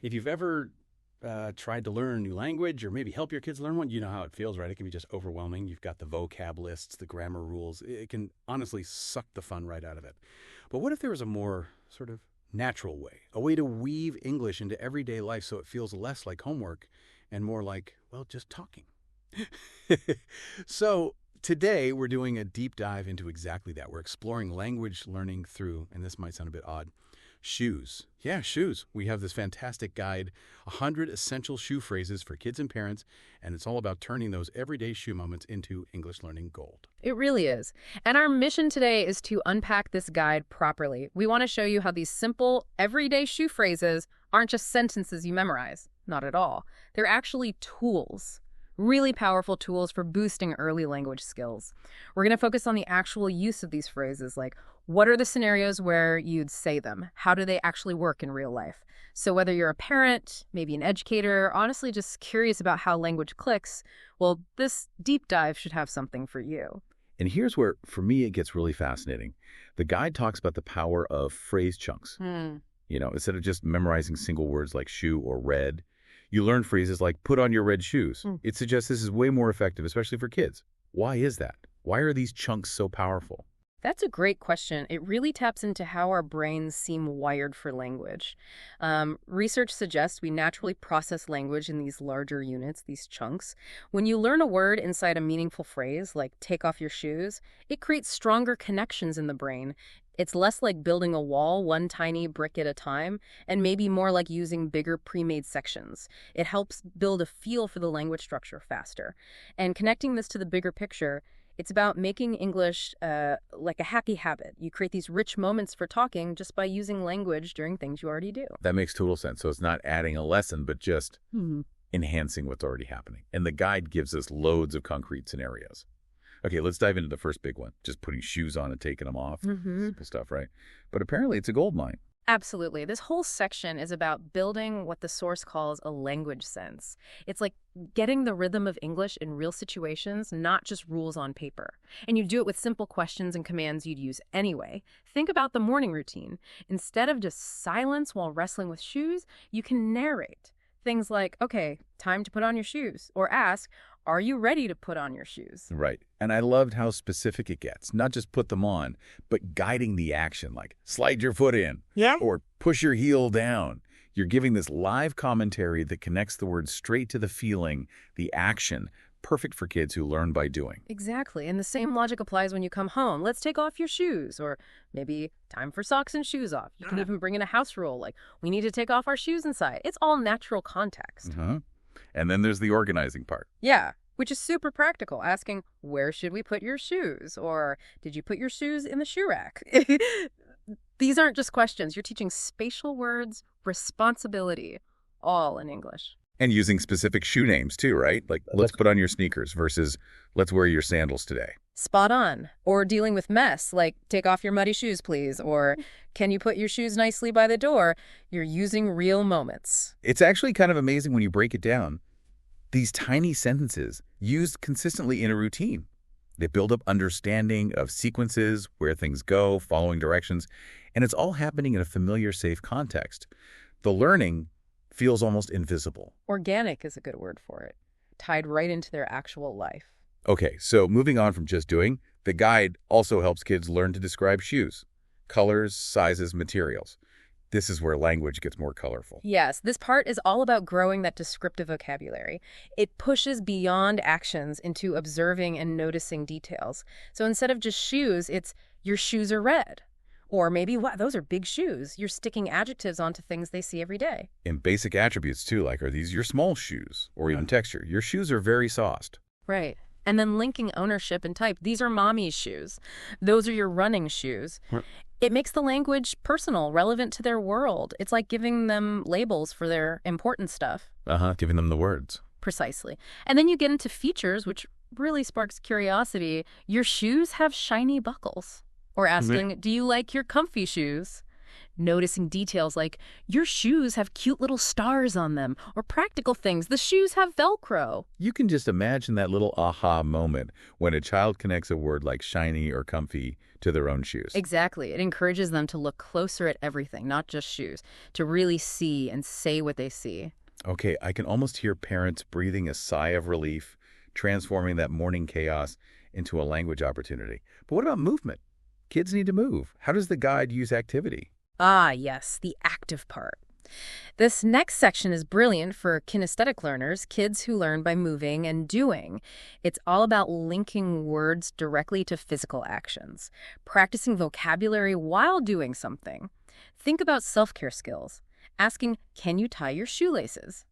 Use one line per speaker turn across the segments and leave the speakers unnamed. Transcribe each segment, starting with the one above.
If you've ever tried to learn a new language or maybe help your kids learn one, you know how it feels, right? It can be just overwhelming. You've got the vocab lists, the grammar rules. It can honestly suck the fun right out of it. But what if there was a more sort of natural way, a way to weave English into everyday life so it feels less like homework and more like, well, just talking? So today we're doing a deep dive into exactly that. We're exploring language learning through, and this might sound a bit odd, shoes. Yeah, shoes. We have this fantastic guide, 100 essential shoe phrases for kids and parents, and it's all about turning those everyday shoe moments into English learning gold.
It really is. And our mission today is to unpack this guide properly. We want to show you how these simple, everyday shoe phrases aren't just sentences you memorize. Not at all. They're actually tools. Really powerful tools for boosting early language skills. We're going to focus on the actual use of these phrases, like what are the scenarios where you'd say them? How do they actually work in real life? So whether you're a parent, maybe an educator, honestly just curious about how language clicks, well, this deep dive should have something for you.
And here's where, for me, it gets really fascinating. The guide talks about the power of phrase chunks. Instead of just memorizing single words like shoe or red, you learn phrases like put on your red shoes. It suggests this is way more effective, especially for kids. Why is that? Why are these chunks so powerful?
That's a great question. It really taps into how our brains seem wired for language. Research suggests we naturally process language in these larger units, these chunks. When you learn a word inside a meaningful phrase, like take off your shoes, it creates stronger connections in the brain. It's less like building a wall, one tiny brick at a time, and maybe more like using bigger pre-made sections. It helps build a feel for the language structure faster. And connecting this to the bigger picture, it's about making English like a hacky habit. You create these rich moments for talking just by using language during things you already do.
That makes total sense. So it's not adding a lesson, but just enhancing what's already happening. And the guide gives us loads of concrete scenarios. Okay, let's dive into the first big one, just putting shoes on and taking them off. Simple stuff, right? But apparently it's a goldmine.
Absolutely. This whole section is about building what the source calls a language sense. It's like getting the rhythm of English in real situations, not just rules on paper. And you do it with simple questions and commands you'd use anyway. Think about the morning routine. Instead of just silence while wrestling with shoes, you can narrate. Things like, okay, time to put on your shoes, or ask, are you ready to put on your shoes?
Right. And I loved how specific it gets. Not just put them on, but guiding the action, like slide your foot in.
Yeah.
Or push your heel down. You're giving this live commentary that connects the words straight to the feeling, the action. Perfect for kids who learn by doing.
Exactly. And the same logic applies when you come home. Let's take off your shoes. Or maybe time for socks and shoes off. You can even bring in a house rule, like we need to take off our shoes inside. It's all natural context.
And then there's the organizing part.
Yeah, which is super practical, asking, where should we put your shoes? Or did you put your shoes in the shoe rack? These aren't just questions. You're teaching spatial words, responsibility, all in English.
And using specific shoe names too, right? Like, let's put on your sneakers versus let's wear your sandals today.
Spot on. Or dealing with mess, like take off your muddy shoes, please. Or can you put your shoes nicely by the door? You're using real moments.
It's actually kind of amazing when you break it down. These tiny sentences used consistently in a routine. They build up understanding of sequences, where things go, following directions, and it's all happening in a familiar, safe context. The learning feels almost invisible.
Organic is a good word for it. Tied right into their actual life.
Okay, so moving on from just doing, the guide also helps kids learn to describe shoes. Colors, sizes, materials. This is where language gets more colorful.
Yes, this part is all about growing that descriptive vocabulary. It pushes beyond actions into observing and noticing details. So instead of just shoes, it's your shoes are red. Or maybe, wow, those are big shoes. You're sticking adjectives onto things they see every day.
And basic attributes too, like are these your small shoes? Or even texture. Your shoes are very soft.
Right. And then linking ownership and type. These are mommy's shoes. Those are your running shoes. It makes the language personal, relevant to their world. It's like giving them labels for their important stuff.
Giving them the words.
Precisely. And then you get into features, which really sparks curiosity. Your shoes have shiny buckles. Or asking, do you like your comfy shoes? Noticing details like, your shoes have cute little stars on them, or practical things, the shoes have Velcro.
You can just imagine that little aha moment when a child connects a word like shiny or comfy to their own shoes.
Exactly. It encourages them to look closer at everything, not just shoes, to really see and say what they see.
Okay, I can almost hear parents breathing a sigh of relief, transforming that morning chaos into a language opportunity. But what about movement? Kids need to move. How does the guide use activity?
Ah, yes, the active part. This next section is brilliant for kinesthetic learners, kids who learn by moving and doing. It's all about linking words directly to physical actions, practicing vocabulary while doing something. Think about self-care skills, asking, can you tie your shoelaces?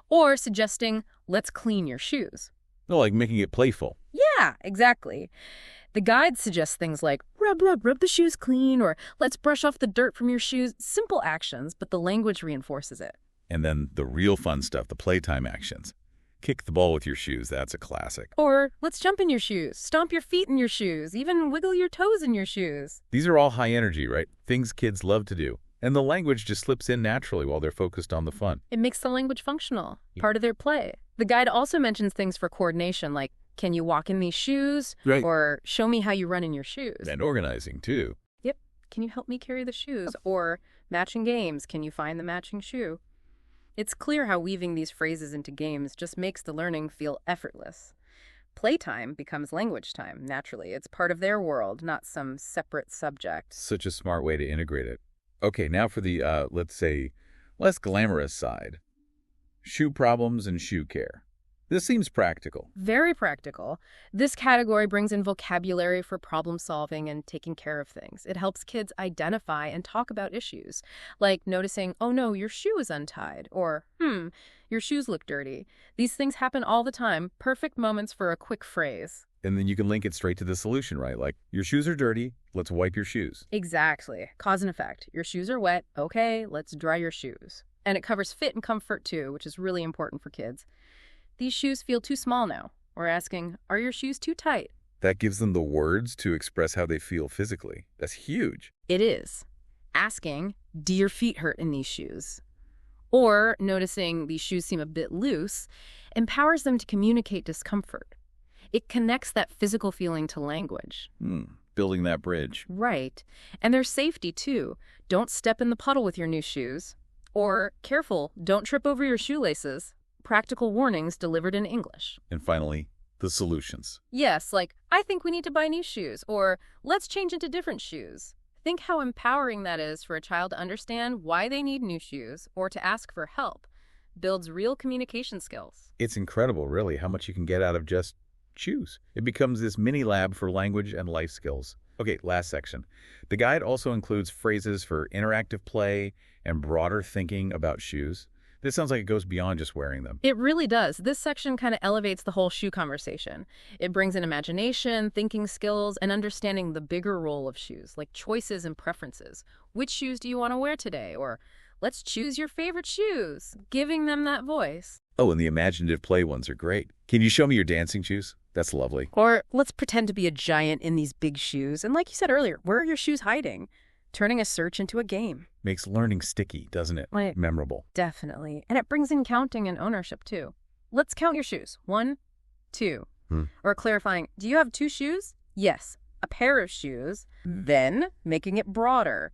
Or suggesting, let's clean your shoes.
No, like making it playful.
Yeah, exactly. The guide suggests things like, rub the shoes clean, or let's brush off the dirt from your shoes. Simple actions, but the language reinforces it.
And then the real fun stuff, the playtime actions. Kick the ball with your shoes, that's a classic.
Or let's jump in your shoes, stomp your feet in your shoes, even wiggle your toes in your shoes.
These are all high energy, right? Things kids love to do. And the language just slips in naturally while they're focused on the fun.
It makes the language functional, part of their play. The guide also mentions things for coordination, like, can you walk in these shoes?
Right.
Or show me how you run in your shoes.
And organizing, too.
Yep. Can you help me carry the shoes? Or matching games. Can you find the matching shoe? It's clear how weaving these phrases into games just makes the learning feel effortless. Playtime becomes language time, naturally. It's part of their world, not some separate subject.
Such a smart way to integrate it. Okay, now for the, let's say, less glamorous side. Shoe problems and shoe care. This seems practical.
Very practical. This category brings in vocabulary for problem solving and taking care of things. It helps kids identify and talk about issues, like noticing, oh no, your shoe is untied, or, your shoes look dirty. These things happen all the time. Perfect moments for a quick phrase.
And then you can link it straight to the solution, right? Like, your shoes are dirty, let's wipe your shoes.
Exactly. Cause and effect. Your shoes are wet. Okay, let's dry your shoes. And it covers fit and comfort too, which is really important for kids. These shoes feel too small now. We're asking, are your shoes too tight?
That gives them the words to express how they feel physically. That's huge.
It is. Asking, do your feet hurt in these shoes? Or noticing these shoes seem a bit loose empowers them to communicate discomfort. It connects that physical feeling to language.
Building that bridge.
Right. And there's safety too. Don't step in the puddle with your new shoes. Or, careful, don't trip over your shoelaces. Practical warnings delivered in English.
And finally, the solutions.
Yes, like, I think we need to buy new shoes, or let's change into different shoes. Think how empowering that is for a child to understand why they need new shoes or to ask for help. Builds real communication skills.
It's incredible, really, how much you can get out of just shoes. It becomes this mini lab for language and life skills. Okay, last section. The guide also includes phrases for interactive play and broader thinking about shoes. This sounds like it goes beyond just wearing them.
It really does. This section kind of elevates the whole shoe conversation. It brings in imagination, thinking skills, and understanding the bigger role of shoes, like choices and preferences. Which shoes do you want to wear today? Or let's choose your favorite shoes, giving them that voice.
Oh, and the imaginative play ones are great. Can you show me your dancing shoes? That's lovely.
Or let's pretend to be a giant in these big shoes. And like you said earlier, where are your shoes hiding? Turning a search into a game.
Makes learning sticky, doesn't it?
Like,
memorable.
Definitely. And it brings in counting and ownership, too. Let's count your shoes. 1, 2. Or clarifying, do you have 2 shoes? Yes. A pair of shoes. Then making it broader.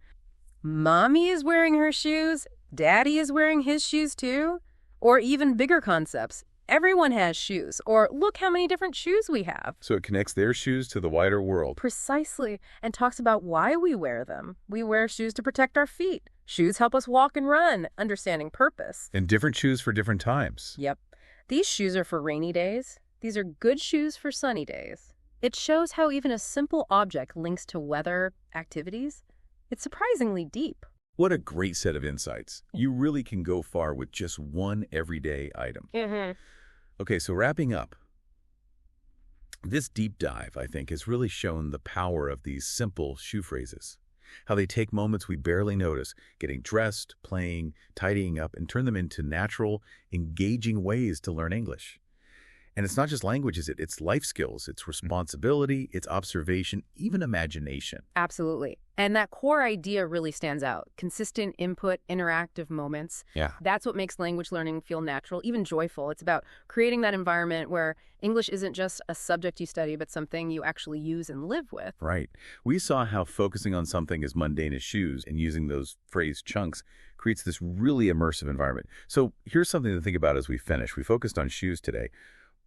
Mommy is wearing her shoes. Daddy is wearing his shoes, too. Or even bigger concepts. Everyone has shoes, or look how many different shoes we have.
So it connects their shoes to the wider world.
Precisely, and talks about why we wear them. We wear shoes to protect our feet. Shoes help us walk and run, understanding purpose.
And different shoes for different times.
Yep. These shoes are for rainy days. These are good shoes for sunny days. It shows how even a simple object links to weather, activities. It's surprisingly deep.
What a great set of insights. You really can go far with just one everyday item. Okay, so wrapping up. This deep dive, I think, has really shown the power of these simple shoe phrases. How they take moments we barely notice, getting dressed, playing, tidying up, and turn them into natural, engaging ways to learn English. And it's not just language, is it? It's life skills, it's responsibility, it's observation, even imagination.
Absolutely. And that core idea really stands out. Consistent input, interactive moments.
Yeah.
That's what makes language learning feel natural, even joyful. It's about creating that environment where English isn't just a subject you study, but something you actually use and live with.
Right. We saw how focusing on something as mundane as shoes and using those phrase chunks creates this really immersive environment. So here's something to think about as we finish. We focused on shoes today.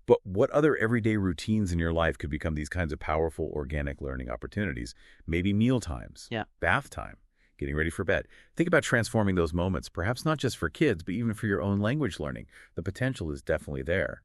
But what other everyday routines in your life could become these kinds of powerful organic learning opportunities? Maybe meal times, bath time, getting ready for bed. Think about transforming those moments, perhaps not just for kids, but even for your own language learning. The potential is definitely there.